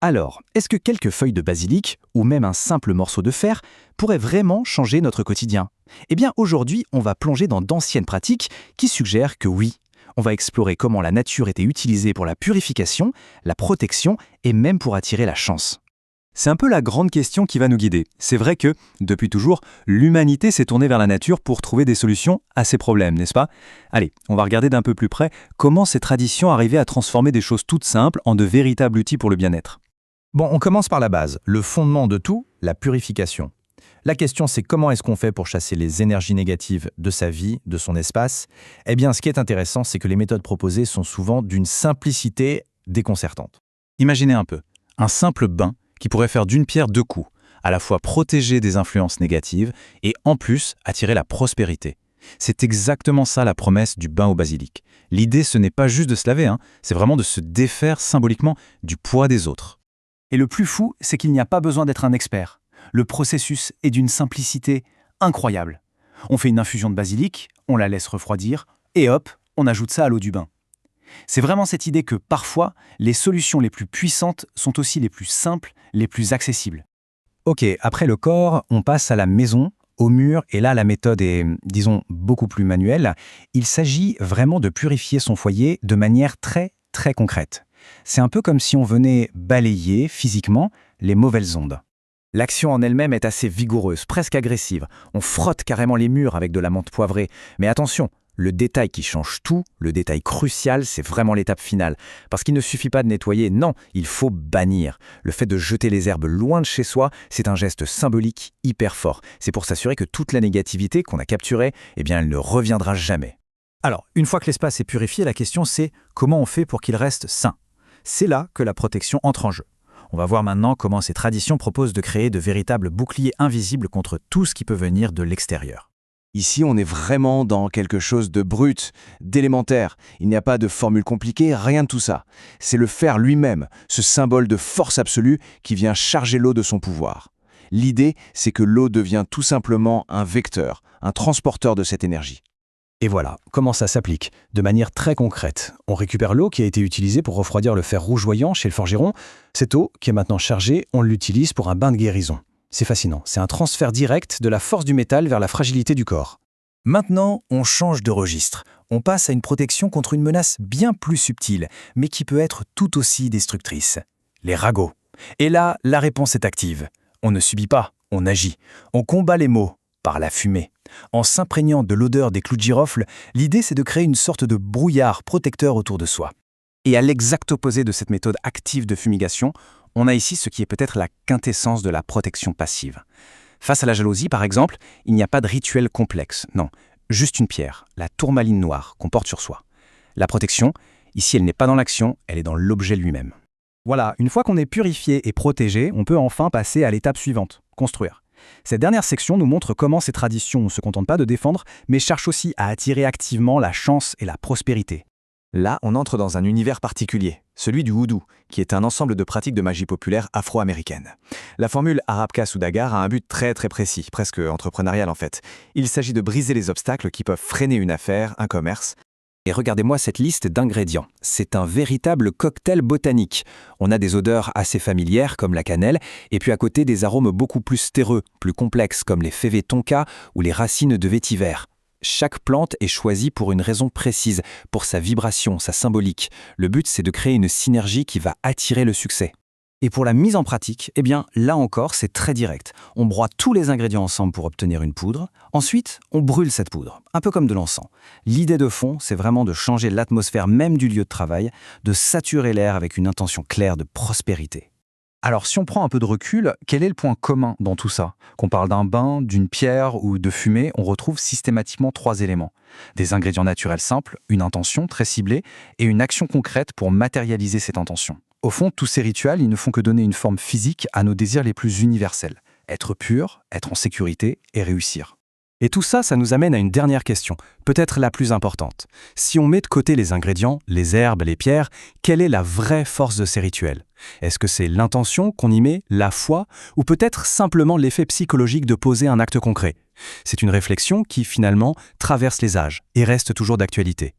Alors, est-ce que quelques feuilles de basilic, ou même un simple morceau de fer, pourraient vraiment changer notre quotidien? Eh bien, aujourd'hui, on va plonger dans d'anciennes pratiques qui suggèrent que oui. On va explorer comment la nature était utilisée pour la purification, la protection et même pour attirer la chance. C'est un peu la grande question qui va nous guider. C'est vrai que, depuis toujours, l'humanité s'est tournée vers la nature pour trouver des solutions à ses problèmes, n'est-ce pas? Allez, on va regarder d'un peu plus près comment ces traditions arrivaient à transformer des choses toutes simples en de véritables outils pour le bien-être. Bon, on commence par la base, le fondement de tout, la purification. La question, c'est comment est-ce qu'on fait pour chasser les énergies négatives de sa vie, de son espace? Eh bien, ce qui est intéressant, c'est que les méthodes proposées sont souvent d'une simplicité déconcertante. Imaginez un peu, un simple bain qui pourrait faire d'une pierre deux coups, à la fois protéger des influences négatives et en plus attirer la prospérité. C'est exactement ça la promesse du bain au basilic. L'idée, ce n'est pas juste de se laver, c'est vraiment de se défaire symboliquement du poids des autres. Et le plus fou, c'est qu'il n'y a pas besoin d'être un expert. Le processus est d'une simplicité incroyable. On fait une infusion de basilic, on la laisse refroidir, et hop, on ajoute ça à l'eau du bain. C'est vraiment cette idée que parfois, les solutions les plus puissantes sont aussi les plus simples, les plus accessibles. Ok, après le corps, on passe à la maison, au mur, et là la méthode est, disons, beaucoup plus manuelle. Il s'agit vraiment de purifier son foyer de manière très, très concrète. C'est un peu comme si on venait balayer physiquement les mauvaises ondes. L'action en elle-même est assez vigoureuse, presque agressive. On frotte carrément les murs avec de la menthe poivrée. Mais attention, le détail qui change tout, le détail crucial, c'est vraiment l'étape finale. Parce qu'il ne suffit pas de nettoyer, non, il faut bannir. Le fait de jeter les herbes loin de chez soi, c'est un geste symbolique hyper fort. C'est pour s'assurer que toute la négativité qu'on a capturée, eh bien, elle ne reviendra jamais. Alors, une fois que l'espace est purifié, la question c'est comment on fait pour qu'il reste sain? C'est là que la protection entre en jeu. On va voir maintenant comment ces traditions proposent de créer de véritables boucliers invisibles contre tout ce qui peut venir de l'extérieur. Ici, on est vraiment dans quelque chose de brut, d'élémentaire. Il n'y a pas de formule compliquée, rien de tout ça. C'est le fer lui-même, ce symbole de force absolue qui vient charger l'eau de son pouvoir. L'idée, c'est que l'eau devient tout simplement un vecteur, un transporteur de cette énergie. Et voilà, comment ça s'applique? De manière très concrète. On récupère l'eau qui a été utilisée pour refroidir le fer rougeoyant chez le forgeron. Cette eau, qui est maintenant chargée, on l'utilise pour un bain de guérison. C'est fascinant, c'est un transfert direct de la force du métal vers la fragilité du corps. Maintenant, on change de registre. On passe à une protection contre une menace bien plus subtile, mais qui peut être tout aussi destructrice. Les ragots. Et là, la réponse est active. On ne subit pas, on agit. On combat les maux par la fumée. En s'imprégnant de l'odeur des clous de girofle, l'idée c'est de créer une sorte de brouillard protecteur autour de soi. Et à l'exact opposé de cette méthode active de fumigation, on a ici ce qui est peut-être la quintessence de la protection passive. Face à la jalousie, par exemple, il n'y a pas de rituel complexe, non, juste une pierre, la tourmaline noire qu'on porte sur soi. La protection, ici elle n'est pas dans l'action, elle est dans l'objet lui-même. Voilà, une fois qu'on est purifié et protégé, on peut enfin passer à l'étape suivante, construire. Cette dernière section nous montre comment ces traditions ne se contentent pas de défendre, mais cherchent aussi à attirer activement la chance et la prospérité. Là, on entre dans un univers particulier, celui du houdou, qui est un ensemble de pratiques de magie populaire afro-américaine. La formule Arabka Sudagar a un but très très précis, presque entrepreneurial en fait. Il s'agit de briser les obstacles qui peuvent freiner une affaire, un commerce. Et regardez-moi cette liste d'ingrédients. C'est un véritable cocktail botanique. On a des odeurs assez familières comme la cannelle, et puis à côté des arômes beaucoup plus terreux, plus complexes comme les févés tonka ou les racines de vétiver. Chaque plante est choisie pour une raison précise, pour sa vibration, sa symbolique. Le but, c'est de créer une synergie qui va attirer le succès. Et pour la mise en pratique, eh bien, là encore, c'est très direct. On broie tous les ingrédients ensemble pour obtenir une poudre. Ensuite, on brûle cette poudre, un peu comme de l'encens. L'idée de fond, c'est vraiment de changer l'atmosphère même du lieu de travail, de saturer l'air avec une intention claire de prospérité. Alors, si on prend un peu de recul, quel est le point commun dans tout ça? Qu'on parle d'un bain, d'une pierre ou de fumée, on retrouve systématiquement 3 éléments. Des ingrédients naturels simples, une intention très ciblée et une action concrète pour matérialiser cette intention. Au fond, tous ces rituels, ils ne font que donner une forme physique à nos désirs les plus universels. Être pur, être en sécurité et réussir. Et tout ça, ça nous amène à une dernière question, peut-être la plus importante. Si on met de côté les ingrédients, les herbes, les pierres, quelle est la vraie force de ces rituels? Est-ce que c'est l'intention qu'on y met, la foi, ou peut-être simplement l'effet psychologique de poser un acte concret? C'est une réflexion qui, finalement, traverse les âges et reste toujours d'actualité.